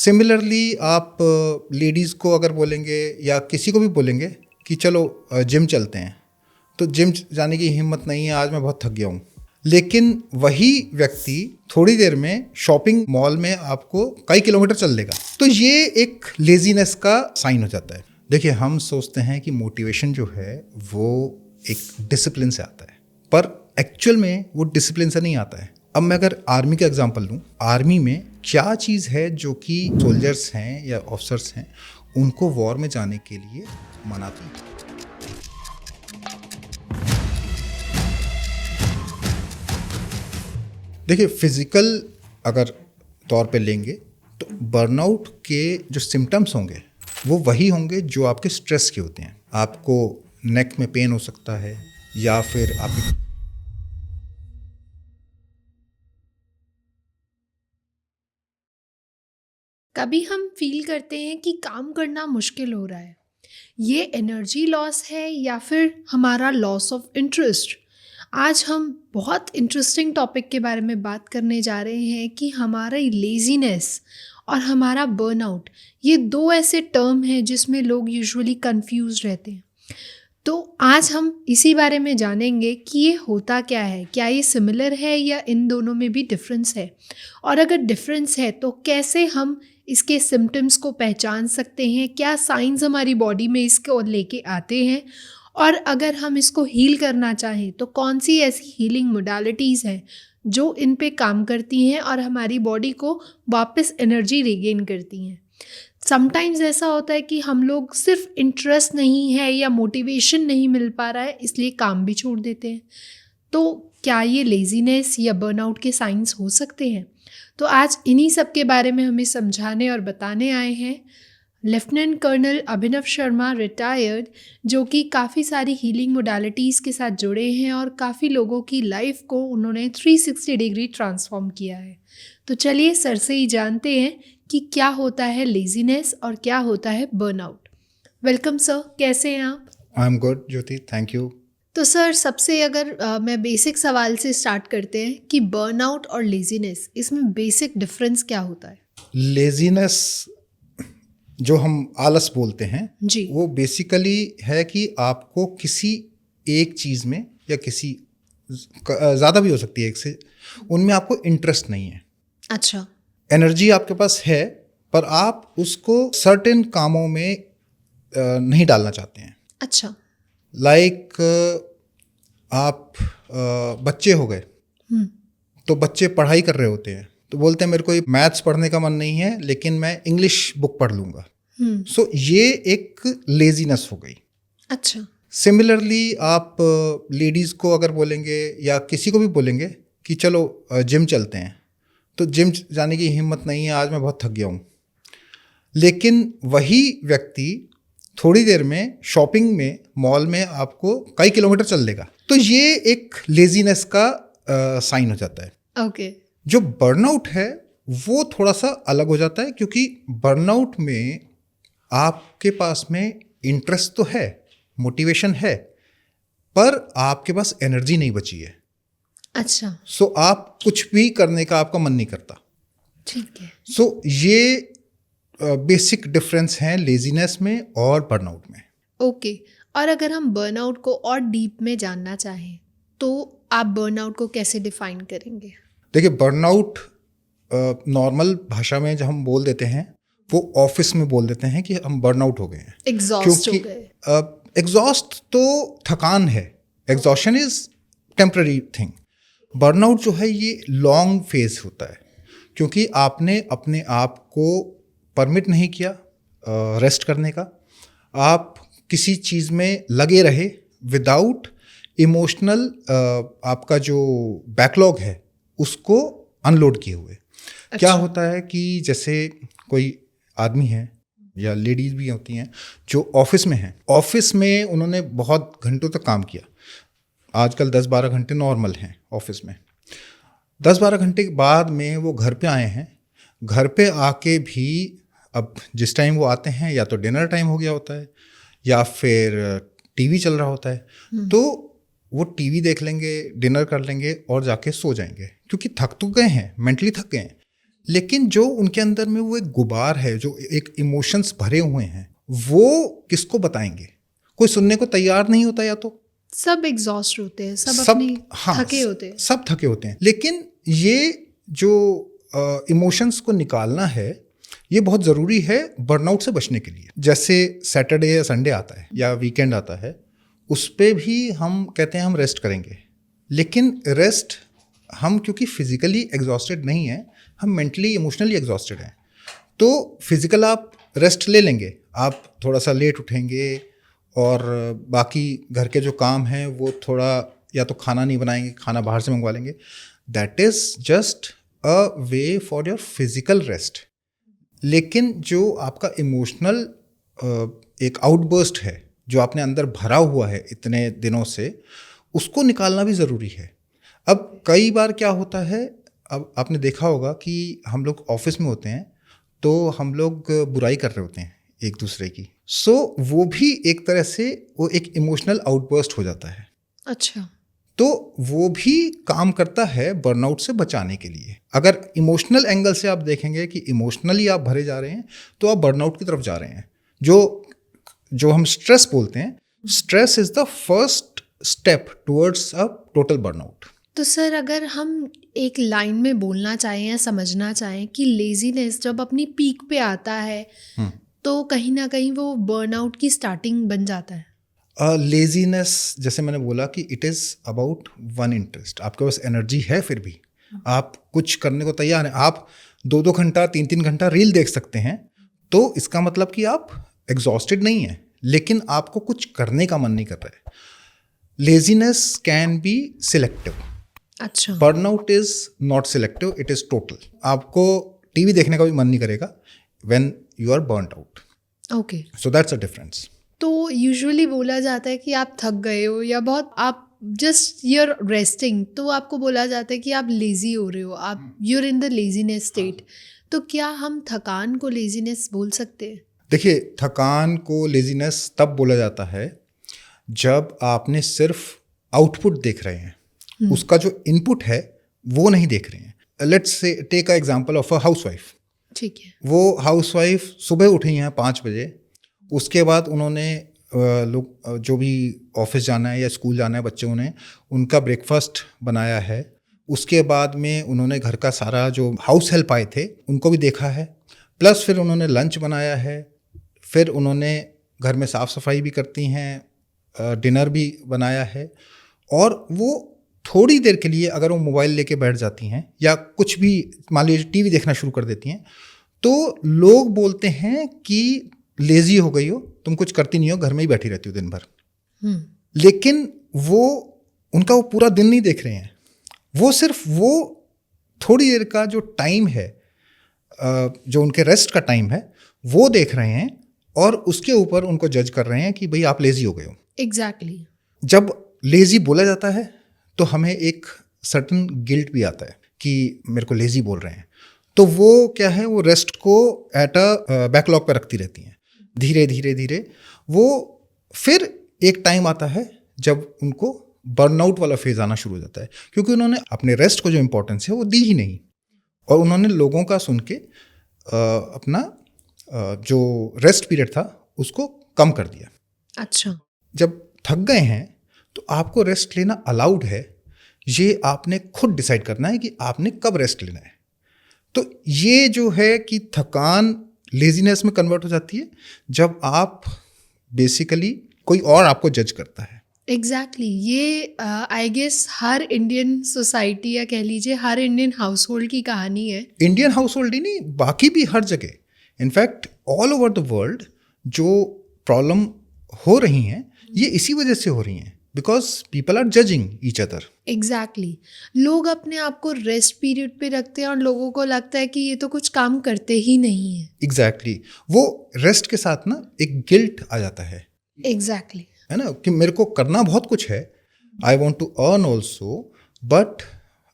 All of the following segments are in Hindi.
सिमिलरली आप लेडीज़ को अगर बोलेंगे या किसी को भी बोलेंगे कि चलो जिम चलते हैं, तो जिम जाने की हिम्मत नहीं है, आज मैं बहुत थक गया हूँ। लेकिन वही व्यक्ति थोड़ी देर में शॉपिंग मॉल में आपको कई किलोमीटर चल देगा। तो ये एक लेजीनेस का साइन हो जाता है। देखिए, हम सोचते हैं कि मोटिवेशन जो है वो एक डिसिप्लिन से आता है, पर एक्चुअल में वो डिसिप्लिन से नहीं आता है। अब मैं अगर आर्मी का एग्जांपल लूँ, आर्मी में क्या चीज़ है जो कि सोल्जर्स हैं या ऑफिसर्स हैं उनको वॉर में जाने के लिए मनाती है? देखिए, फिजिकल अगर तौर पे लेंगे तो बर्नआउट के जो सिम्टम्स होंगे वो वही होंगे जो आपके स्ट्रेस के होते हैं। आपको नेक में पेन हो सकता है, या फिर आपकी कभी हम फील करते हैं कि काम करना मुश्किल हो रहा है। ये एनर्जी लॉस है या फिर हमारा लॉस ऑफ इंटरेस्ट। आज हम बहुत इंटरेस्टिंग टॉपिक के बारे में बात करने जा रहे हैं कि हमारा लेज़ीनेस और हमारा बर्नआउट, ये दो ऐसे टर्म हैं जिसमें लोग यूजुअली कंफ्यूज रहते हैं। तो आज हम इसी बारे में जानेंगे कि ये होता क्या है, क्या ये सिमिलर है या इन दोनों में भी डिफरेंस है, और अगर डिफरेंस है तो कैसे हम इसके सिम्टम्स को पहचान सकते हैं, क्या साइंस हमारी बॉडी में इसको लेके आते हैं, और अगर हम इसको हील करना चाहें तो कौन सी ऐसी हीलिंग मोडालिटीज़ हैं जो इन पे काम करती हैं और हमारी बॉडी को वापस एनर्जी रिगेन करती हैं। समटाइम्स ऐसा होता है कि हम लोग सिर्फ इंटरेस्ट नहीं है या मोटिवेशन नहीं मिल पा रहा है इसलिए काम भी छोड़ देते हैं। तो क्या ये लेजीनेस या बर्नआउट के साइंस हो सकते हैं? तो आज इन्हीं सब के बारे में हमें समझाने और बताने आए हैं लेफ्टिनेंट कर्नल अभिनव शर्मा, रिटायर्ड, जो कि काफ़ी सारी हीलिंग मोडालिटीज़ के साथ जुड़े हैं और काफ़ी लोगों की लाइफ को उन्होंने 360 डिग्री ट्रांसफॉर्म किया है। तो चलिए सर से ही जानते हैं कि क्या होता है लेजीनेस और क्या होता है बर्नआउट। वेलकम सर, कैसे हैं आप? I am good Jyoti, thank you. तो सर, सबसे अगर मैं बेसिक सवाल से स्टार्ट करते हैं कि बर्नआउट और लेजीनेस, इसमें बेसिक डिफरेंस क्या होता है? लेजीनेस जो हम आलस बोलते हैं जी। वो बेसिकली है कि आपको किसी एक चीज़ में या किसी ज़्यादा भी हो सकती है एक से, उनमें आपको इंटरेस्ट नहीं है। अच्छा। एनर्जी आपके पास है, पर आप उसको सर्टेन कामों में नहीं डालना चाहते हैं। अच्छा। लाइक आप बच्चे हो गए, तो बच्चे पढ़ाई कर रहे होते हैं तो बोलते हैं मेरे को ये मैथ्स पढ़ने का मन नहीं है, लेकिन मैं इंग्लिश बुक पढ़ लूँगा। सो ये एक लेजीनेस हो गई। अच्छा। सिमिलरली आप लेडीज़ को अगर बोलेंगे या किसी को भी बोलेंगे कि चलो जिम चलते हैं, तो जिम जाने की हिम्मत नहीं है, आज मैं बहुत थक गया हूँ। लेकिन वही व्यक्ति थोड़ी देर में शॉपिंग में मॉल में आपको कई किलोमीटर चल देगा। तो ये एक लेजीनेस का साइन हो जाता है। ओके। जो बर्नआउट है वो थोड़ा सा अलग हो जाता है, क्योंकि बर्नआउट में आपके पास में इंटरेस्ट तो है, मोटिवेशन है, पर आपके पास एनर्जी नहीं बची है। अच्छा। सो आप कुछ भी करने का आपका मन नहीं करता। ठीक है। सो ये बेसिक डिफरेंस हैं लेजीनेस में और बर्नआउट में। ओके। और अगर हम बर्नआउट को और डीप में जानना चाहें तो आप बर्नआउट को कैसे डिफाइन करेंगे? देखिए, बर्नआउट नॉर्मल भाषा में जब हम बोल देते हैं वो ऑफिस में बोल देते हैं कि हम बर्नआउट हो गए हैं, एग्जॉस्ट हो क्योंकि गए। एग्जॉस्ट तो थकान है, exhaustion is temporary thing. Burnout जो है ये लॉन्ग फेज होता है, क्योंकि आपने अपने आप को परमिट नहीं किया रेस्ट करने का। आप किसी चीज़ में लगे रहे विदाउट इमोशनल आपका जो बैकलॉग है उसको अनलोड किए हुए। अच्छा। क्या होता है कि जैसे कोई आदमी है या लेडीज़ भी होती हैं जो ऑफिस में हैं, ऑफिस में उन्होंने बहुत घंटों तक काम किया। आजकल 10-12 घंटे नॉर्मल हैं ऑफिस में। 10-12 घंटे के बाद में वो घर पे आए हैं। घर पे आके भी अब जिस टाइम वो आते हैं या तो डिनर टाइम हो गया होता है या फिर टीवी चल रहा होता है, तो वो टीवी देख लेंगे, डिनर कर लेंगे और जाके सो जाएंगे, क्योंकि थक तो गए हैं, मेंटली थक गए हैं। लेकिन जो उनके अंदर में वो एक गुबार है, जो एक इमोशंस भरे हुए हैं, वो किसको बताएंगे? कोई सुनने को तैयार नहीं होता, या तो सब एग्जॉस्ट होते हैं, सब अपनी थके होते हैं। सब थके होते हैं। लेकिन ये जो इमोशंस को निकालना है, ये बहुत ज़रूरी है बर्नआउट से बचने के लिए। जैसे सैटरडे या संडे आता है या वीकेंड आता है, उस पे भी हम कहते हैं हम रेस्ट करेंगे, लेकिन रेस्ट हम क्योंकि फिजिकली एग्जॉस्टेड नहीं है, हम मेंटली इमोशनली एग्जॉस्टेड हैं। तो फिजिकल आप रेस्ट ले लेंगे, आप थोड़ा सा लेट उठेंगे और बाकी घर के जो काम हैं वो थोड़ा, या तो खाना नहीं बनाएंगे, खाना बाहर से मंगवा लेंगे। That is just a way for your physical rest. लेकिन जो आपका इमोशनल एक आउटबर्स्ट है, जो आपने अंदर भरा हुआ है इतने दिनों से, उसको निकालना भी ज़रूरी है। अब कई बार क्या होता है, अब आपने देखा होगा कि हम लोग ऑफिस में होते हैं तो हम लोग बुराई कर रहे होते हैं एक दूसरे की, सो वो भी एक तरह से वो एक इमोशनल आउटबर्स्ट हो जाता है। अच्छा। तो वो भी काम करता है बर्नआउट से बचाने के लिए। अगर इमोशनल एंगल से आप देखेंगे कि इमोशनली आप भरे जा रहे हैं, तो आप बर्नआउट की तरफ जा रहे हैं। जो हम स्ट्रेस बोलते हैं, stress is the first step towards a total burnout. तो सर, अगर हम एक लाइन में बोलना चाहें या समझना चाहें कि लेजीनेस जब अपनी पीक पे आता है तो कहीं ना कहीं वो बर्नआउट की स्टार्टिंग बन जाता है। लेजीनेस, जैसे मैंने बोला कि it is about one interest. आपके पास एनर्जी है, फिर भी आप कुछ करने को तैयार हैं, आप 2-2 घंटा 3-3 घंटा रील देख सकते हैं, तो इसका मतलब कि आप एग्जॉस्टेड नहीं हैं, लेकिन आपको कुछ करने का मन नहीं कर रहा है। Laziness can be selective. अच्छा। Burnout is not selective, it is total. आपको टीवी देखने का भी मन नहीं करेगा when you are burned out. Okay. So that's a difference. तो यूजुअली बोला जाता है कि आप थक गए हो या बहुत आप जस्ट यूर रेस्टिंग, तो आपको बोला जाता है कि आप लेजी हो रहे हो, आप you're in the laziness state. तो क्या हम थकान को लेजीनेस बोल सकते हैं? देखिए, थकान को लेजीनेस तब बोला जाता है जब आपने सिर्फ आउटपुट देख रहे हैं, उसका जो इनपुट है वो नहीं देख रहे हैं। Let's say take a example of a housewife. ठीक है। वो हाउसवाइफ सुबह उठी हैं 5 बजे, उसके बाद उन्होंने लोग जो भी ऑफिस जाना है या स्कूल जाना है बच्चों ने, उनका ब्रेकफास्ट बनाया है। उसके बाद में उन्होंने घर का सारा जो हाउस हेल्प आए थे उनको भी देखा है, प्लस फिर उन्होंने लंच बनाया है, फिर उन्होंने घर में साफ़ सफाई भी करती हैं, डिनर भी बनाया है। और वो थोड़ी देर के लिए अगर वो मोबाइल लेके बैठ जाती हैं या कुछ भी, मान लीजिए टीवी देखना शुरू कर देती हैं, तो लोग बोलते हैं कि लेजी हो गई हो, तुम कुछ करती नहीं हो, घर में ही बैठी रहती हो दिन भर। लेकिन वो उनका वो पूरा दिन नहीं देख रहे हैं, वो सिर्फ वो थोड़ी देर का जो टाइम है, जो उनके रेस्ट का टाइम है, वो देख रहे हैं और उसके ऊपर उनको जज कर रहे हैं कि भाई आप लेजी हो गए हो। एग्जैक्टली। जब लेजी बोला जाता है तो हमें एक सर्टन गिल्ट भी आता है कि मेरे को लेजी बोल रहे हैं, तो वो क्या है, वो रेस्ट को एट अ बैकलॉग पे रखती रहती हैं। धीरे धीरे धीरे वो फिर एक टाइम आता है जब उनको बर्नआउट वाला फेज आना शुरू हो जाता है, क्योंकि उन्होंने अपने रेस्ट को जो इम्पोर्टेंस है वो दी ही नहीं, और उन्होंने लोगों का सुन के अपना जो रेस्ट पीरियड था उसको कम कर दिया। अच्छा। जब थक गए हैं तो आपको रेस्ट लेना अलाउड है, ये आपने खुद डिसाइड करना है कि आपने कब रेस्ट लेना है। तो ये जो है कि थकान लेजीनेस में कन्वर्ट हो जाती है जब आप बेसिकली कोई और आपको जज करता है। एग्जैक्टली। ये आई गेस हर इंडियन सोसाइटी या कह लीजिए हर इंडियन हाउस होल्ड की कहानी है। इंडियन हाउस होल्ड ही नहीं, बाकी भी हर जगह, in fact all over the world जो प्रॉब्लम हो रही हैं ये इसी वजह से हो रही हैं, because people are judging each other. Exactly. लोग अपने आप को रेस्ट पीरियड पे रखते हैं और लोगों को लगता है कि ये तो कुछ काम करते ही नहीं है। एग्जैक्टली। वो रेस्ट के साथ ना एक गिल्ट आ जाता है। एग्जैक्टली। है ना, कि मेरे को करना बहुत कुछ है, I want to earn also, but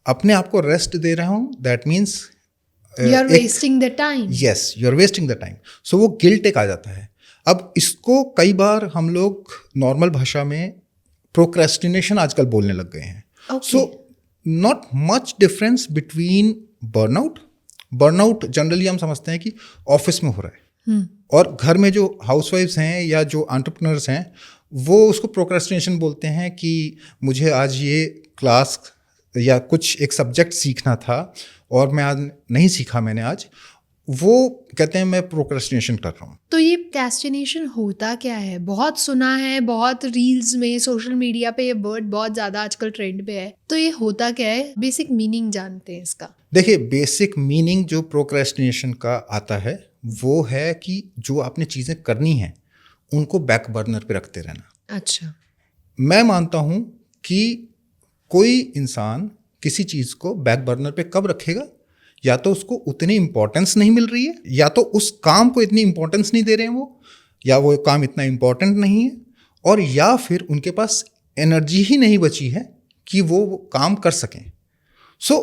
अपने आप को रेस्ट दे रहा हूँ, that means you are wasting the time. Yes, you are wasting the time. So वो गिल्ट एक आ जाता है। अब इसको कई बार हम लोग नॉर्मल भाषा में प्रोक्रेस्टिनेशन आजकल बोलने लग गए हैं। So not much difference between burnout burnout generally हम समझते हैं कि ऑफिस में हो रहा है, और घर में जो हाउसवाइफ्स हैं या जो एंटरप्रेन्योर्स हैं वो उसको प्रोक्रेस्टिनेशन बोलते हैं कि मुझे आज ये क्लास या कुछ एक सब्जेक्ट सीखना था और मैं आज नहीं सीखा, मैंने आज, वो कहते हैं मैं प्रोक्रेस्टिनेशन कर रहा हूँ। तो ये प्रोक्रेस्टिनेशन होता क्या है? बहुत सुना है, बहुत रील्स में, सोशल मीडिया पे ये वर्ड बहुत ज़्यादा आजकल ट्रेंड पे है। तो ये होता क्या है? बेसिक मीनिंग जानते हैं इसका। देखिए, बेसिक मीनिंग जो प्रोक्रेस्टिनेशन का आता है वो है कि जो आपने चीज़ें करनी हैं उनको बैक बर्नर पे रखते रहना। अच्छा। मैं मानता हूँ कि कोई इंसान किसी चीज़ को बैक बर्नर पे कब रखेगा, या तो उसको उतनी इम्पोर्टेंस नहीं मिल रही है, या तो उस काम को इतनी इम्पोर्टेंस नहीं दे रहे हैं वो, या वो काम इतना इम्पोर्टेंट नहीं है, और या फिर उनके पास एनर्जी ही नहीं बची है कि वो काम कर सकें। सो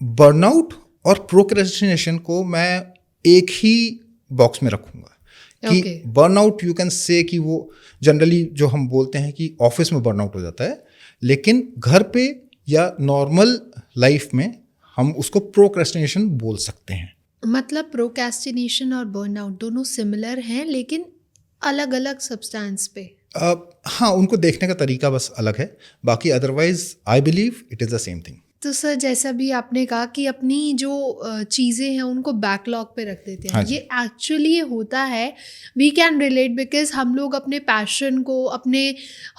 बर्नआउट और प्रोक्रेस्टिनेशन को मैं एक ही बॉक्स में रखूँगा कि बर्नआउट यू कैन से कि वो जनरली जो हम बोलते हैं कि ऑफिस में बर्नआउट हो जाता है, लेकिन घर पे या नॉर्मल लाइफ में हम उसको प्रोक्रेस्टिनेशन बोल सकते हैं। मतलब प्रोक्रेस्टिनेशन और बर्नआउट दोनों सिमिलर हैं लेकिन अलग अलग सब्सटेंस पे। हाँ, उनको देखने का तरीका बस अलग है, बाकी otherwise I believe it is the same thing. तो सर, जैसा भी आपने कहा कि अपनी जो चीज़ें हैं उनको बैकलॉग पे रख देते हैं, हाँ ये एक्चुअली होता है। वी कैन रिलेट बिकॉज हम लोग अपने पैशन को, अपने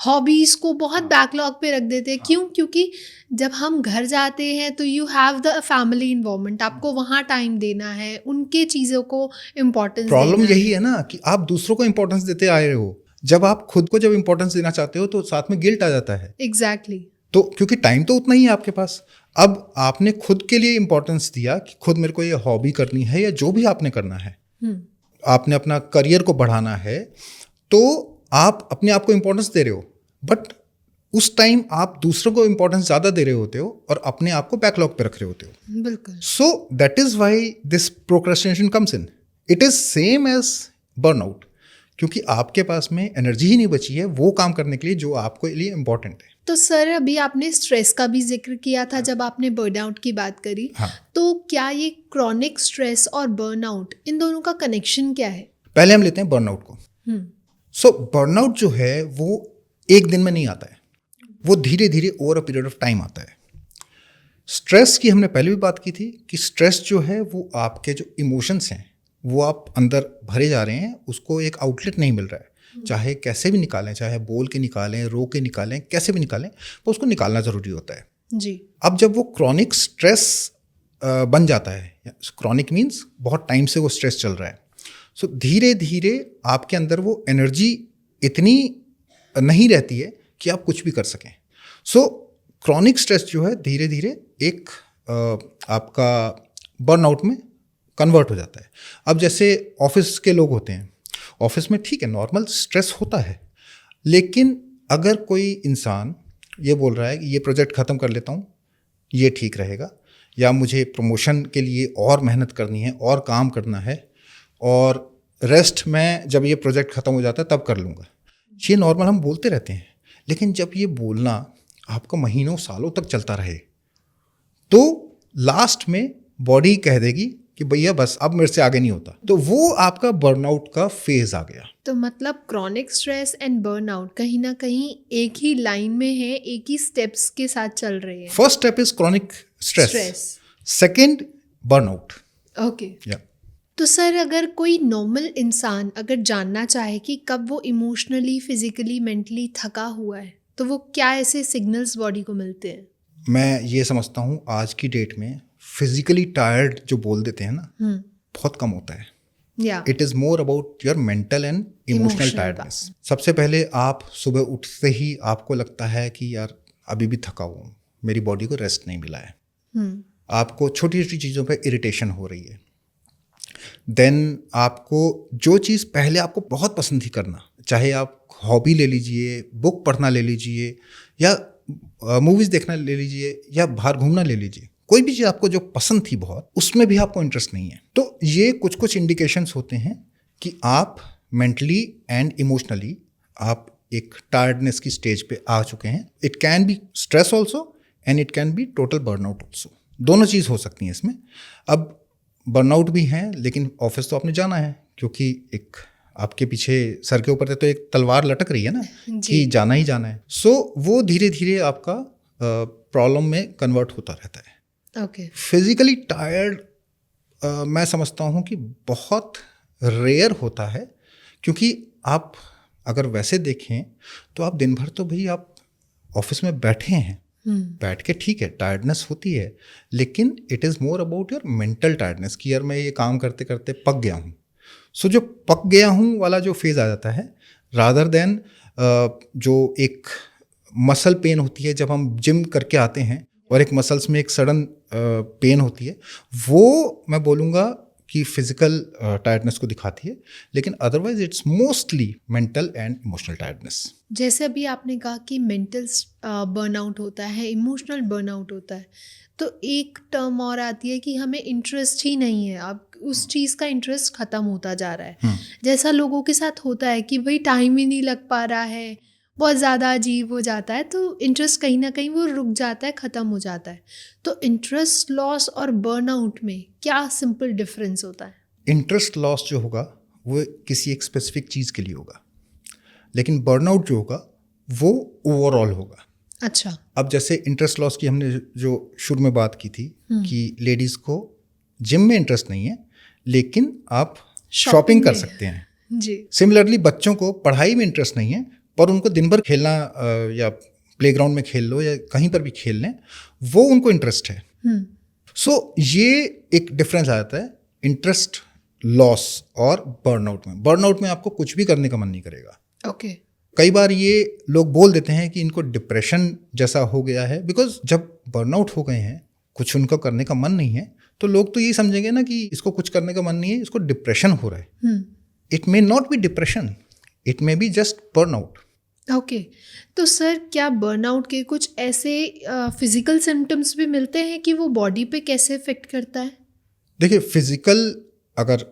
हॉबीज़ को बहुत बैकलॉग पे रख देते हैं। क्यों? क्योंकि जब हम घर जाते हैं तो you have the family involvement, आपको वहाँ टाइम देना है, उनके चीज़ों को इम्पोर्टेंस। प्रॉब्लम यही है ना कि आप दूसरों को इम्पोर्टेंस देते आए रहे हो, जब आप खुद को जब इम्पोर्टेंस देना चाहते हो तो साथ में गिल्ट आ जाता है। एग्जैक्टली। तो क्योंकि टाइम तो उतना ही है आपके पास, अब आपने खुद के लिए इम्पोर्टेंस दिया कि खुद मेरे को ये हॉबी करनी है या जो भी आपने करना है, आपने अपना करियर को बढ़ाना है, तो आप अपने आप को इम्पोर्टेंस दे रहे हो, बट उस टाइम आप दूसरों को इम्पोर्टेंस ज़्यादा दे रहे होते हो और अपने आप को बैकलॉग पे रख रहे होते हो। बिल्कुल। So that is why this procrastination comes in. It is same as burnout, क्योंकि आपके पास में एनर्जी ही नहीं बची है वो काम करने के लिए जो आपके लिए इम्पोर्टेंट है। तो सर, अभी आपने स्ट्रेस का भी जिक्र किया था जब आपने बर्नआउट की बात करी। हाँ। तो क्या ये क्रॉनिक स्ट्रेस और बर्नआउट, इन दोनों का कनेक्शन क्या है? पहले हम लेते हैं बर्नआउट को। सो बर्नआउट जो है वो एक दिन में नहीं आता है, वो धीरे धीरे over a period of time आता है। स्ट्रेस की हमने पहले भी बात की थी कि स्ट्रेस जो है वो आपके जो इमोशंस हैं वो आप अंदर भरे जा रहे हैं, उसको एक आउटलेट नहीं मिल रहा है, चाहे कैसे भी निकालें, चाहे बोल के निकालें, रो के निकालें, कैसे भी निकालें, तो उसको निकालना ज़रूरी होता है जी। अब जब वो क्रॉनिक स्ट्रेस बन जाता है, क्रॉनिक मीन्स बहुत टाइम से वो स्ट्रेस चल रहा है, सो धीरे धीरे आपके अंदर वो एनर्जी इतनी नहीं रहती है कि आप कुछ भी कर सकें। सो क्रॉनिक स्ट्रेस जो है धीरे धीरे एक आपका बर्नआउट में कन्वर्ट हो जाता है। अब जैसे ऑफिस के लोग होते हैं, ऑफिस में ठीक है नॉर्मल स्ट्रेस होता है, लेकिन अगर कोई इंसान ये बोल रहा है कि ये प्रोजेक्ट ख़त्म कर लेता हूँ, ये ठीक रहेगा, या मुझे प्रमोशन के लिए और मेहनत करनी है और काम करना है, और रेस्ट में जब ये प्रोजेक्ट ख़त्म हो जाता है तब कर लूँगा, ये नॉर्मल हम बोलते रहते हैं। लेकिन जब ये बोलना आपका महीनों सालों तक चलता रहे तो लास्ट में बॉडी कह देगी कि भैया बस अब मेरे से आगे नहीं होता, तो वो आपका बर्नआउट का फेज आ गया। तो मतलब क्रॉनिक स्ट्रेस एंड बर्नआउट कहीं ना कहीं एक ही लाइन में है, एक ही स्टेप्स के साथ चल रहे हैं। First step is chronic stress, second burnout. Okay. तो सर, अगर कोई नॉर्मल इंसान अगर जानना चाहे कि कब वो इमोशनली, फिजिकली, मेंटली थका हुआ है, तो वो क्या ऐसे सिग्नल्स बॉडी को मिलते हैं? मैं ये समझता हूँ आज की डेट में फिजिकली टायर्ड जो बोल देते हैं ना, बहुत कम होता है। It is more about your mental and emotional tiredness. सबसे पहले आप सुबह उठते ही आपको लगता है कि यार अभी भी थका हुआ, मेरी बॉडी को रेस्ट नहीं मिला है। आपको छोटी छोटी चीज़ों पे इरिटेशन हो रही है। देन आपको जो चीज़ पहले आपको बहुत पसंद थी करना, चाहे आप हॉबी ले लीजिए, बुक पढ़ना ले लीजिए, या मूवीज़ देखना ले लीजिए, या बाहर घूमना ले लीजिए, कोई भी चीज़ आपको जो पसंद थी बहुत, उसमें भी आपको इंटरेस्ट नहीं है, तो ये कुछ कुछ इंडिकेशंस होते हैं कि आप मेंटली एंड इमोशनली आप एक टायर्डनेस की स्टेज पे आ चुके हैं। It can be stress also and it can be total burnout also, दोनों चीज़ हो सकती हैं इसमें। अब बर्नआउट भी हैं, लेकिन ऑफिस तो आपने जाना है, क्योंकि एक आपके पीछे सर के ऊपर तो एक तलवार लटक रही है ना कि जाना ही जाना है। सो वो धीरे धीरे आपका प्रॉब्लम में कन्वर्ट होता रहता है। ओके। फिजिकली टायर्ड मैं समझता हूँ कि बहुत रेयर होता है, क्योंकि आप अगर वैसे देखें तो आप दिन भर तो भाई आप ऑफिस में बैठे हैं, बैठ के ठीक है टायर्डनेस होती है, लेकिन it is more about your mental tiredness कि यार मैं ये काम करते करते पक गया हूँ। सो जो पक गया हूँ वाला जो फेज़ आ जाता है, रादर देन जो एक मसल पेन होती है जब हम जिम करके आते हैं और एक मसल्स में एक सडन पेन होती है, वो मैं बोलूँगा कि फिजिकल टायर्डनेस को दिखाती है, लेकिन otherwise it's mostly mental and emotional tiredness. जैसे अभी आपने कहा कि मेंटल बर्नआउट होता है, इमोशनल बर्नआउट होता है, तो एक टर्म और आती है कि हमें इंटरेस्ट ही नहीं है, अब उस चीज़ का इंटरेस्ट ख़त्म होता जा रहा है। जैसा लोगों के साथ होता है कि भाई टाइम ही नहीं लग पा रहा है, बहुत ज़्यादा अजीब हो जाता है, तो इंटरेस्ट कहीं ना कहीं वो रुक जाता है, ख़त्म हो जाता है। तो इंटरेस्ट लॉस और बर्नआउट में क्या सिंपल डिफरेंस होता है? इंटरेस्ट लॉस जो होगा वो किसी एक स्पेसिफिक चीज़ के लिए होगा, लेकिन बर्नआउट जो होगा वो ओवरऑल होगा। अच्छा। अब जैसे इंटरेस्ट लॉस की हमने जो शुरू में बात की थी कि लेडीज़ को जिम में इंटरेस्ट नहीं है, लेकिन आप शॉपिंग कर सकते हैं जी। सिमिलरली बच्चों को पढ़ाई में इंटरेस्ट नहीं है, पर उनको दिन भर खेलना या प्लेग्राउंड में खेल लो या कहीं पर भी खेल लें, वो उनको इंटरेस्ट है। सो ये एक डिफरेंस आ जाता है इंटरेस्ट लॉस और बर्नआउट में। बर्नआउट में आपको कुछ भी करने का मन नहीं करेगा। ओके। कई बार ये लोग बोल देते हैं कि इनको डिप्रेशन जैसा हो गया है, बिकॉज जब बर्नआउट हो गए हैं, कुछ उनको करने का मन नहीं है, तो लोग तो यही समझेंगे ना कि इसको कुछ करने का मन नहीं है, इसको डिप्रेशन हो रहा है। It may not be depression, it may be just burnout. Okay. तो सर क्या बर्नआउट के कुछ ऐसे फिजिकल सिम्टम्स भी मिलते हैं कि वो बॉडी पे कैसे इफेक्ट करता है? देखिए, फिजिकल अगर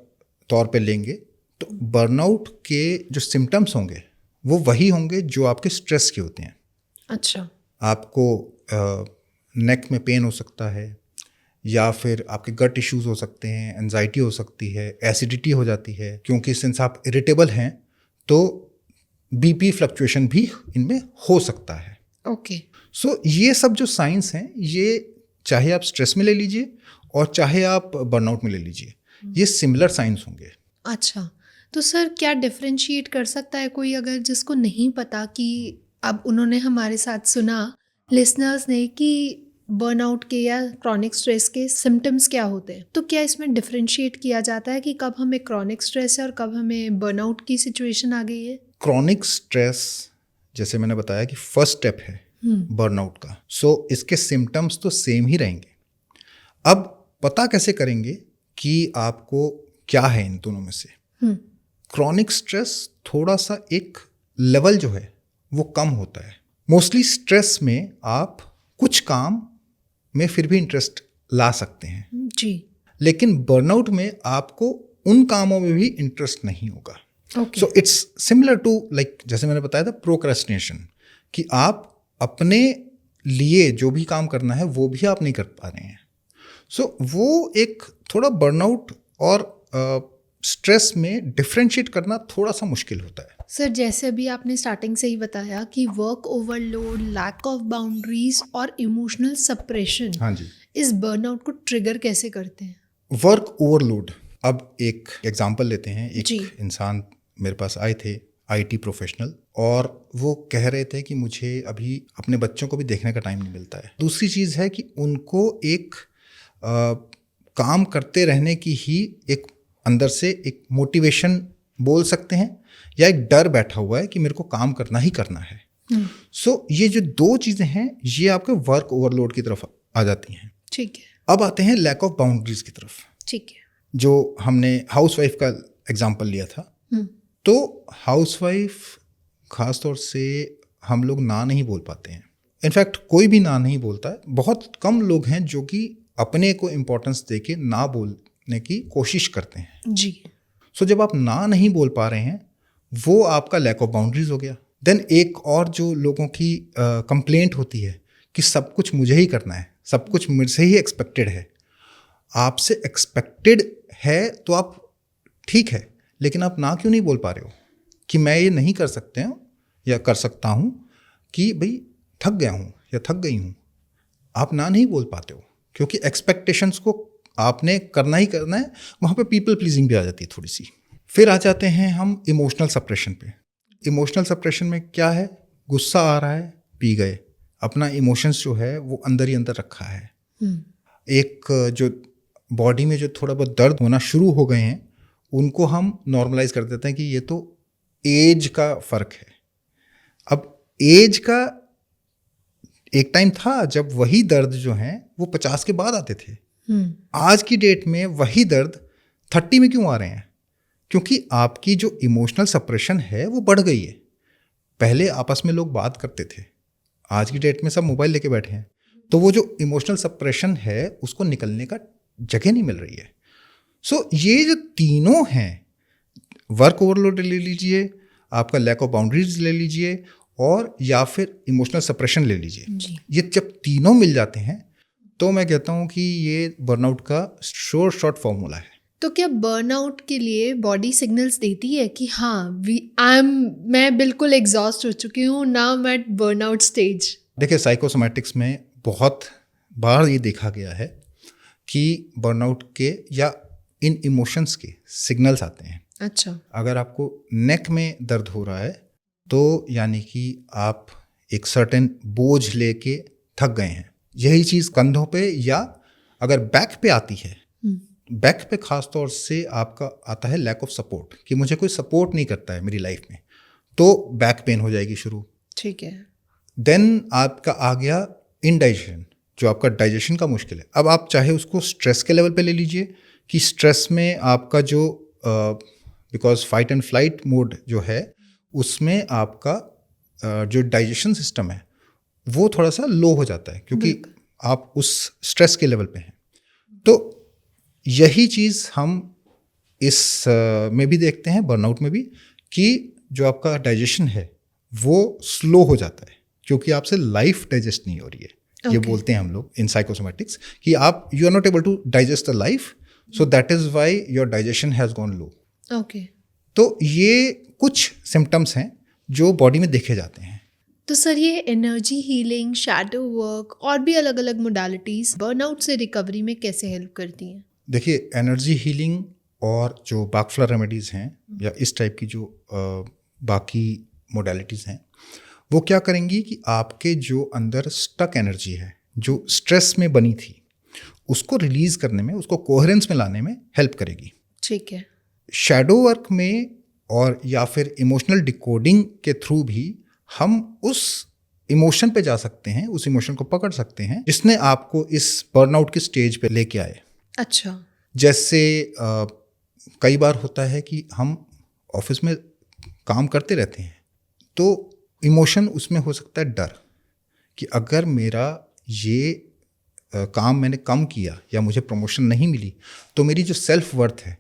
तौर पे लेंगे तो बर्नआउट के जो सिम्टम्स होंगे वो वही होंगे जो आपके स्ट्रेस के होते हैं। अच्छा। आपको नेक में पेन हो सकता है, या फिर आपके गट इश्यूज हो सकते हैं, एंजाइटी हो सकती है, एसिडिटी हो जाती है, क्योंकि सिंस आप इरिटेबल हैं तो बीपी फ्लक्चुएशन भी इनमें हो सकता है। ओके। सो ये सब जो साइंस हैं, ये चाहे आप स्ट्रेस में ले लीजिए और चाहे आप बर्नआउट में ले लीजिए, ये सिमिलर साइंस होंगे। अच्छा, तो सर क्या डिफरेंशिएट कर सकता है कोई, अगर जिसको नहीं पता कि अब उन्होंने हमारे साथ सुना लिसनर्स ने कि बर्नआउट के या क्रॉनिक स्ट्रेस के सिम्टम्स क्या होते हैं, तो क्या इसमें डिफरेंशिएट किया जाता है कि कब हमें क्रॉनिक स्ट्रेस है और कब हमें बर्नआउट की सिचुएशन आ गई है? क्रॉनिक स्ट्रेस जैसे मैंने बताया कि फर्स्ट स्टेप है बर्नआउट का, सो इसके सिम्टम्स तो सेम ही रहेंगे। अब पता कैसे करेंगे कि आपको क्या है इन दोनों में से? क्रॉनिक स्ट्रेस थोड़ा सा एक लेवल जो है वो कम होता है। मोस्टली स्ट्रेस में आप कुछ काम में फिर भी इंटरेस्ट ला सकते हैं जी, लेकिन बर्नआउट में आपको उन कामों में भी इंटरेस्ट नहीं होगा। Okay. So it's similar to like जैसे मैंने बताया था प्रोक्रेस्टिनेशन, कि आप अपने लिए जो भी काम करना है वो भी आप नहीं कर पा रहे हैं। सो वो एक थोड़ा बर्नआउट और स्ट्रेस में डिफरेंशिएट करना थोड़ा सा मुश्किल होता है। सर जैसे अभी आपने स्टार्टिंग से ही बताया कि work overload, lack of boundaries और इमोशनल सप्रेशन हाँ जी, इस बर्नआउट को ट्रिगर कैसे करते हैं? वर्क ओवरलोड, अब एक एग्जांपल लेते हैं। एक जी। इंसान मेरे पास आए थे, आईटी प्रोफेशनल, और वो कह रहे थे कि मुझे अभी अपने बच्चों को भी देखने का टाइम नहीं मिलता है। दूसरी चीज़ है कि उनको एक काम करते रहने की ही एक अंदर से एक मोटिवेशन बोल सकते हैं, या एक डर बैठा हुआ है कि मेरे को काम करना ही करना है। सो ये जो दो चीज़ें हैं ये आपके वर्क ओवरलोड की तरफ आ जाती हैं। ठीक है। अब आते हैं लैक ऑफ बाउंड्रीज की तरफ, ठीक है। जो हमने हाउसवाइफ का एग्जांपल लिया था। तो हाउसवाइफ खास तौर से हम लोग ना नहीं बोल पाते हैं। इनफैक्ट कोई भी ना नहीं बोलता है। बहुत कम लोग हैं जो कि अपने को इम्पोर्टेंस देके ना बोलने की कोशिश करते हैं। जी। सो जब आप ना नहीं बोल पा रहे हैं वो आपका लैक ऑफ बाउंड्रीज हो गया। देन एक और जो लोगों की कंप्लेंट होती है कि सब कुछ मुझे ही करना है, सब कुछ मुझसे ही एक्सपेक्टेड है। आपसे एक्सपेक्टेड है तो आप ठीक है, लेकिन आप ना क्यों नहीं बोल पा रहे हो कि मैं ये नहीं कर सकते हूँ या कर सकता हूँ, कि भाई थक गया हूँ या थक गई हूँ। आप ना नहीं बोल पाते हो क्योंकि एक्सपेक्टेशंस को आपने करना ही करना है। वहाँ पे पीपल प्लीजिंग भी आ जाती है थोड़ी सी। फिर आ जाते हैं हम इमोशनल सप्रेशन पे। इमोशनल सप्रेशन में क्या है, गुस्सा आ रहा है, पी गए, अपना इमोशंस जो है वो अंदर ही अंदर रखा है। एक जो बॉडी में जो थोड़ा बहुत दर्द होना शुरू हो गए हैं उनको हम नॉर्मलाइज कर देते हैं कि ये तो एज का फ़र्क है। अब एज का एक टाइम था जब वही दर्द जो हैं वो 50 के बाद आते थे। आज की डेट में वही दर्द 30 में क्यों आ रहे हैं? क्योंकि आपकी जो इमोशनल सप्रेशन है वो बढ़ गई है। पहले आपस में लोग बात करते थे, आज की डेट में सब मोबाइल लेके बैठे हैं, तो वो जो इमोशनल सप्रेशन है उसको निकलने का जगह नहीं मिल रही है। सो ये जो तीनों हैं, वर्क ओवरलोड ले लीजिए, आपका लैक ऑफ बाउंड्रीज ले लीजिए, और या फिर इमोशनल सप्रेशन ले लीजिए, ये जब तीनों मिल जाते हैं तो मैं कहता हूँ कि ये बर्नआउट का शॉर्ट फॉर्मूला है। तो क्या बर्नआउट के लिए बॉडी सिग्नल्स देती है कि हाँ मैं बिल्कुल एग्जॉस्ट हो चुकी हूँ, नाउ मैं एट बर्नआउट स्टेज? देखिए, साइकोसोमैटिक्स में बहुत बार ये देखा गया है कि बर्नआउट के या इन इमोशंस के सिग्नल्स आते हैं। अच्छा। अगर आपको नेक में दर्द हो रहा है तो यानी कि आप एक सर्टेन बोझ लेके थक गए हैं। यही चीज़ कंधों पे या अगर बैक पे आती है, बैक पे खास तौर से आपका आता है लैक ऑफ सपोर्ट, कि मुझे कोई सपोर्ट नहीं करता है मेरी लाइफ में, तो बैक पेन हो जाएगी शुरू। ठीक है। देन आपका आ गया इनडाइजेशन, जो आपका डाइजेशन का मुश्किल है। अब आप चाहे उसको स्ट्रेस के लेवल पे ले लीजिए कि स्ट्रेस में आपका जो because fight and flight mode जो है उसमें आपका जो डाइजेशन सिस्टम है वो थोड़ा सा लो हो जाता है क्योंकि आप उस स्ट्रेस के लेवल पे हैं। तो यही चीज़ हम इस में भी देखते हैं, बर्नआउट में भी, कि जो आपका डाइजेशन है वो स्लो हो जाता है क्योंकि आपसे लाइफ डाइजेस्ट नहीं हो रही है। ये बोलते हैं हम लोग इन साइकोसोमैटिक्स कि आप you are not able to digest the life, so that is why your digestion has gone low. Okay. तो ये कुछ सिम्टम्स हैं जो बॉडी में देखे जाते हैं। तो सर, ये एनर्जी हीलिंग, शैडो वर्क और भी अलग अलग मोडालिटीज बर्नआउट से रिकवरी में कैसे हेल्प करती हैं? देखिए, एनर्जी हीलिंग और जो बाकफ्ला रेमेडीज़ हैं या इस टाइप की जो बाकी मोडालिटीज़ हैं वो क्या करेंगी कि आपके जो अंदर स्टक एनर्जी है, जो स्ट्रेस में बनी थी, उसको रिलीज़ करने में, उसको कोहेरेंस में लाने में हेल्प करेगी। ठीक है। शैडो वर्क में और या फिर इमोशनल डिकोडिंग के थ्रू भी हम उस इमोशन पे जा सकते हैं, उस इमोशन को पकड़ सकते हैं जिसने आपको इस बर्नआउट की स्टेज पे लेके आए। अच्छा। जैसे कई बार होता है कि हम ऑफिस में काम करते रहते हैं तो इमोशन उसमें हो सकता है डर, कि अगर मेरा ये काम मैंने कम किया या मुझे प्रमोशन नहीं मिली तो मेरी जो सेल्फ वर्थ है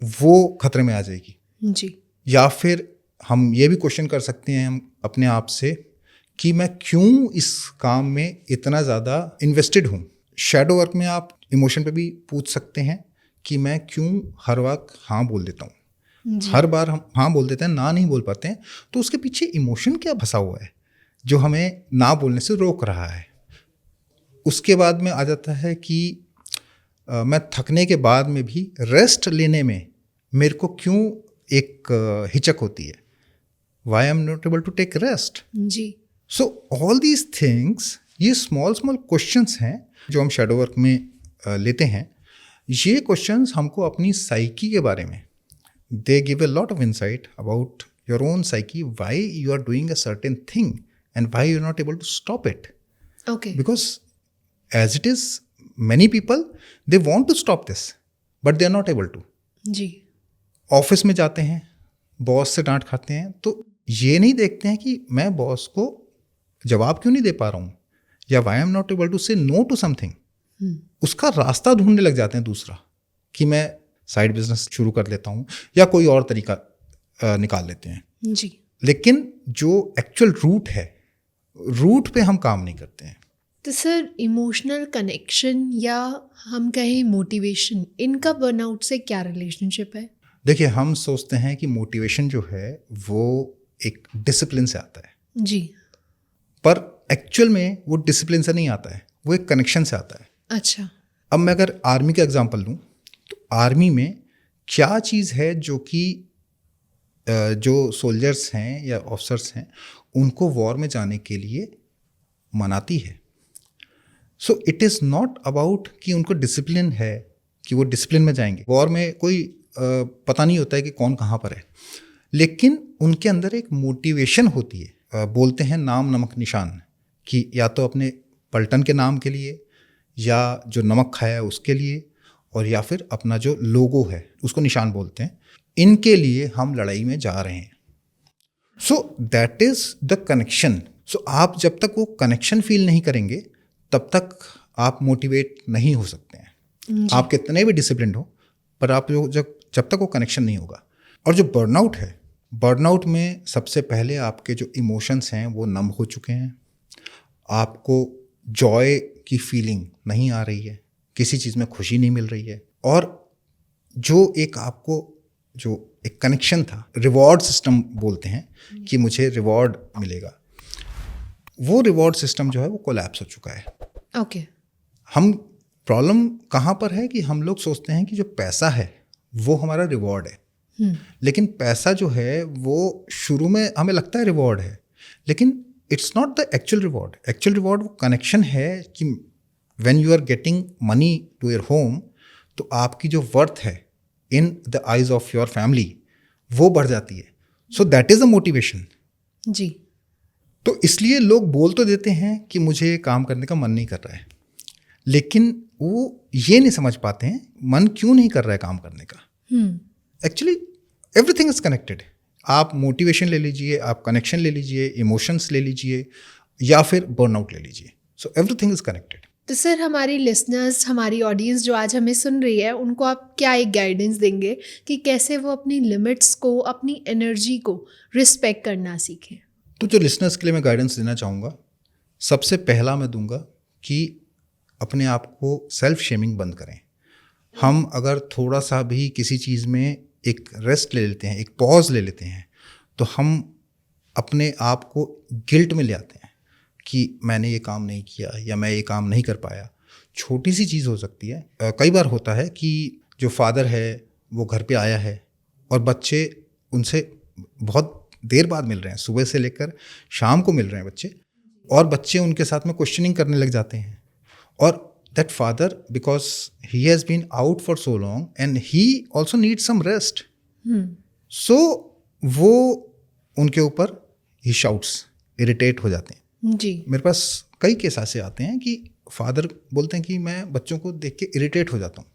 वो खतरे में आ जाएगी। जी। या फिर हम ये भी क्वेश्चन कर सकते हैं हम अपने आप से कि मैं क्यों इस काम में इतना ज़्यादा इन्वेस्टेड हूँ। शैडो वर्क में आप इमोशन पे भी पूछ सकते हैं कि मैं क्यों हर वक्त हाँ बोल देता हूँ। हर बार हम हाँ बोल देते हैं, ना नहीं बोल पाते हैं, तो उसके पीछे इमोशन क्या फंसा हुआ है जो हमें ना बोलने से रोक रहा है। उसके बाद में आ जाता है कि मैं थकने के बाद में भी रेस्ट लेने में मेरे को क्यों एक हिचक होती है, why I am not able to take rest. जी। सो ऑल दीज थिंग्स, ये स्मॉल स्मॉल क्वेश्चंस हैं जो हम शैडो वर्क में लेते हैं। ये क्वेश्चंस हमको अपनी साइकी के बारे में, they give a lot of insight about your own psyche, why you are doing a certain thing and why you are not able to stop it. Okay. Because as it is, many people they want to stop this but they are not able to। जी। ऑफिस में जाते हैं, बॉस से डांट खाते हैं, तो ये नहीं देखते हैं कि मैं बॉस को जवाब क्यों नहीं दे पा रहा हूँ या why am not able to say no to something. उसका रास्ता ढूंढने लग जाते हैं दूसरा, कि मैं साइड बिजनेस शुरू कर लेता हूँ या कोई और तरीका निकाल लेते हैं। जी। लेकिन जो एक्चुअल रूट है, रूट पे हम काम नहीं करते हैं। तो सर इमोशनल कनेक्शन या हम कहें मोटिवेशन, इनका बर्नआउट से क्या रिलेशनशिप है? देखिए, हम सोचते हैं कि मोटिवेशन जो है वो एक डिसिप्लिन से आता है, जी। पर एक्चुअल में वो डिसिप्लिन से नहीं आता है, वो एक कनेक्शन से आता है। अच्छा। अब मैं अगर आर्मी का एग्जांपल लूँ तो आर्मी में क्या चीज़ है जो कि जो सोल्जर्स हैं या ऑफिसर्स हैं उनको वॉर में जाने के लिए मनाती है। So it is not about कि उनको डिसिप्लिन है कि वो डिसिप्लिन में जाएंगे। वॉर में कोई पता नहीं होता है कि कौन कहाँ पर है, लेकिन उनके अंदर एक मोटिवेशन होती है। बोलते हैं नाम नमक निशान, कि या तो अपने पलटन के नाम के लिए, या जो नमक खाया है उसके लिए, और या फिर अपना जो लोगो है उसको निशान बोलते हैं। इनके लिए हम लड़ाई में जा रहे हैं। So that is the connection. So आप जब तक वो कनेक्शन फील नहीं करेंगे तब तक आप मोटिवेट नहीं हो सकते हैं। आप कितने भी डिसिप्लिन हो, पर आप जब तक वो कनेक्शन नहीं होगा। और जो बर्नआउट है, बर्नआउट में सबसे पहले आपके जो इमोशंस हैं वो नम हो चुके हैं, आपको जॉय की फीलिंग नहीं आ रही है, किसी चीज़ में खुशी नहीं मिल रही है, और जो एक आपको जो एक कनेक्शन था, रिवॉर्ड सिस्टम बोलते हैं कि मुझे रिवॉर्ड मिलेगा, वो रिवॉर्ड सिस्टम जो है वो कोलैप्स हो चुका है। ओके। हम प्रॉब्लम कहाँ पर है कि हम लोग सोचते हैं कि जो पैसा है वो हमारा रिवॉर्ड है, लेकिन पैसा जो है वो शुरू में हमें लगता है रिवॉर्ड है, लेकिन it's not the actual reward. Actual reward वो कनेक्शन है कि when you are getting money to your home, तो आपकी जो वर्थ है in the eyes of your family वो बढ़ जाती है। So that is a motivation. जी। तो इसलिए लोग बोल तो देते हैं कि मुझे काम करने का मन नहीं कर रहा है, लेकिन वो ये नहीं समझ पाते हैं मन क्यों नहीं कर रहा है काम करने का। Actually everything is connected. आप मोटिवेशन ले लीजिए, आप कनेक्शन ले लीजिए, इमोशंस ले लीजिए, या फिर बर्नआउट ले लीजिए। So everything is connected. तो सर हमारी लिसनर्स, हमारी ऑडियंस जो आज हमें सुन रही है, उनको आप क्या एक गाइडेंस देंगे कि कैसे वो अपनी लिमिट्स को, अपनी एनर्जी को रिस्पेक्ट करना सीखें? तो जो लिसनर्स के लिए मैं गाइडेंस देना चाहूँगा, सबसे पहला मैं दूंगा कि अपने आप को सेल्फ शेमिंग बंद करें। हम अगर थोड़ा सा भी किसी चीज़ में एक रेस्ट ले लेते हैं, एक पॉज ले लेते हैं, तो हम अपने आप को गिल्ट में ले आते हैं कि मैंने ये काम नहीं किया या मैं ये काम नहीं कर पाया। छोटी सी चीज़ हो सकती है। कई बार होता है कि जो फादर है वो घर पे आया है और बच्चे उनसे बहुत देर बाद मिल रहे हैं, सुबह से लेकर शाम को मिल रहे हैं बच्चे, और बच्चे उनके साथ में क्वेश्चनिंग करने लग जाते हैं। और that father, because he has been out for so long and he also need some rest, so वो उनके ऊपर ही शाउट्स, इरिटेट हो जाते हैं। जी। मेरे पास कई केस ऐसे आते हैं कि फादर बोलते हैं कि मैं बच्चों को देख के इरिटेट हो जाता हूँ।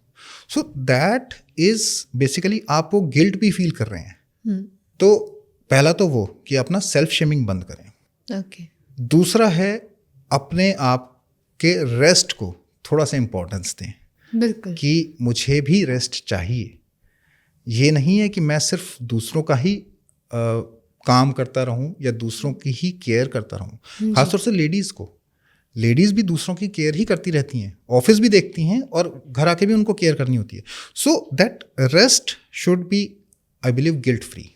सो दैट इज़ बेसिकली आप वो गिल्ट भी फील कर रहे हैं। तो पहला तो वो कि अपना सेल्फ शेमिंग बंद करें। ओके। दूसरा है अपने आप के रेस्ट को थोड़ा सा इम्पोर्टेंस दें। बिल्कुल। कि मुझे भी रेस्ट चाहिए। ये नहीं है कि मैं सिर्फ दूसरों का ही काम करता रहूं या दूसरों की ही केयर करता रहूं। खासतौर से लेडीज़ को, लेडीज़ भी दूसरों की केयर ही करती रहती हैं, ऑफिस भी देखती हैं और घर आके भी उनको केयर करनी होती है। So that rest should be, I believe, guilt free,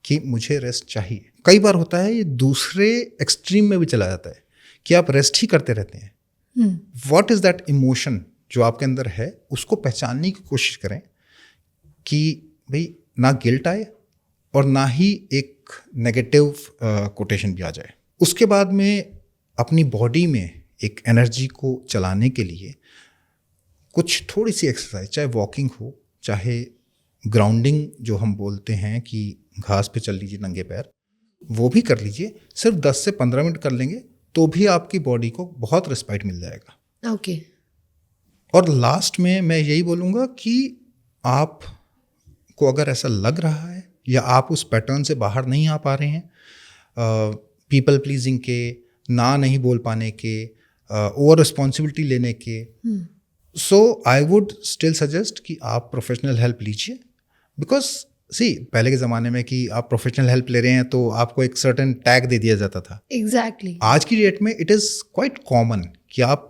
कि मुझे रेस्ट चाहिए। कई बार होता है ये दूसरे एक्सट्रीम में भी चला जाता है कि आप रेस्ट ही करते रहते हैं। व्हाट इज़ दैट इमोशन जो आपके अंदर है, उसको पहचानने की कोशिश करें कि भाई ना गिल्ट आए और ना ही एक नेगेटिव कोटेशन भी आ जाए। उसके बाद में अपनी बॉडी में एक एनर्जी को चलाने के लिए कुछ थोड़ी सी एक्सरसाइज, चाहे वॉकिंग हो, चाहे ग्राउंडिंग जो हम बोलते हैं कि घास पे चल लीजिए नंगे पैर, वो भी कर लीजिए। सिर्फ 10 से 15 मिनट कर लेंगे तो भी आपकी बॉडी को बहुत रिस्पाइट मिल जाएगा। ओके। और लास्ट में मैं यही बोलूँगा कि आप को अगर ऐसा लग रहा है या आप उस पैटर्न से बाहर नहीं आ पा रहे हैं, पीपल प्लीजिंग के, ना नहीं बोल पाने के, ओवर रिस्पॉन्सिबिलिटी लेने के, सो आई वुड स्टिल सजेस्ट कि आप प्रोफेशनल हेल्प लीजिए। बिकॉज पहले के ज़माने में कि आप प्रोफेशनल हेल्प ले रहे हैं तो आपको एक सर्टेन टैग दे दिया जाता था। एग्जैक्टली। आज की डेट में इट इज़ क्वाइट कॉमन कि आप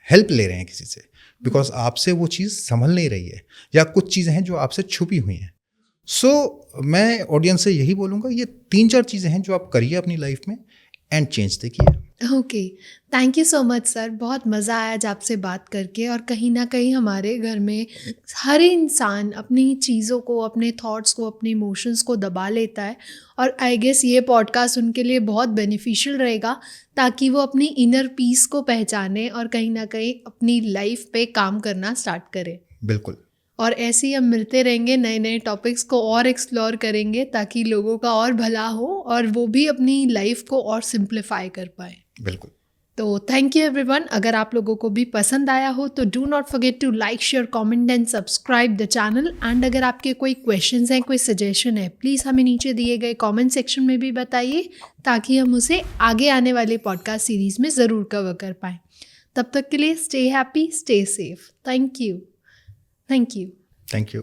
हेल्प ले रहे हैं किसी से, बिकॉज आपसे वो चीज़ संभल नहीं रही है, या कुछ चीज़ें हैं जो आपसे छुपी हुई हैं। सो मैं ऑडियंस से यही बोलूँगा, ये 3-4 चीज़ें हैं जो आप करिए अपनी लाइफ में एंड चेंज देखिए। Okay, thank you so much sir, बहुत मज़ा आया आज आपसे बात करके। और कहीं ना कहीं हमारे घर में हर इंसान अपनी चीज़ों को, अपने थॉट्स को, अपने इमोशंस को दबा लेता है, और आई गेस ये पॉडकास्ट उनके लिए बहुत बेनिफिशियल रहेगा, ताकि वो अपनी इनर पीस को पहचाने और कहीं ना कहीं अपनी लाइफ पे काम करना स्टार्ट करें। बिल्कुल। और ऐसे ही हम मिलते रहेंगे, नए नए टॉपिक्स को और एक्सप्लोर करेंगे, ताकि लोगों का और भला हो और वो भी अपनी लाइफ को और सिंप्लीफाई कर पाए। बिल्कुल। तो थैंक यू एवरीवन। अगर आप लोगों को भी पसंद आया हो तो do not forget to like, share, comment and subscribe the channel. And अगर आपके कोई क्वेश्चंस हैं, कोई सजेशन है, प्लीज़ हमें नीचे दिए गए कमेंट सेक्शन में भी बताइए, ताकि हम उसे आगे आने वाले पॉडकास्ट सीरीज़ में ज़रूर कवर कर पाएँ। तब तक के लिए stay happy, stay safe. Thank you. Thank you.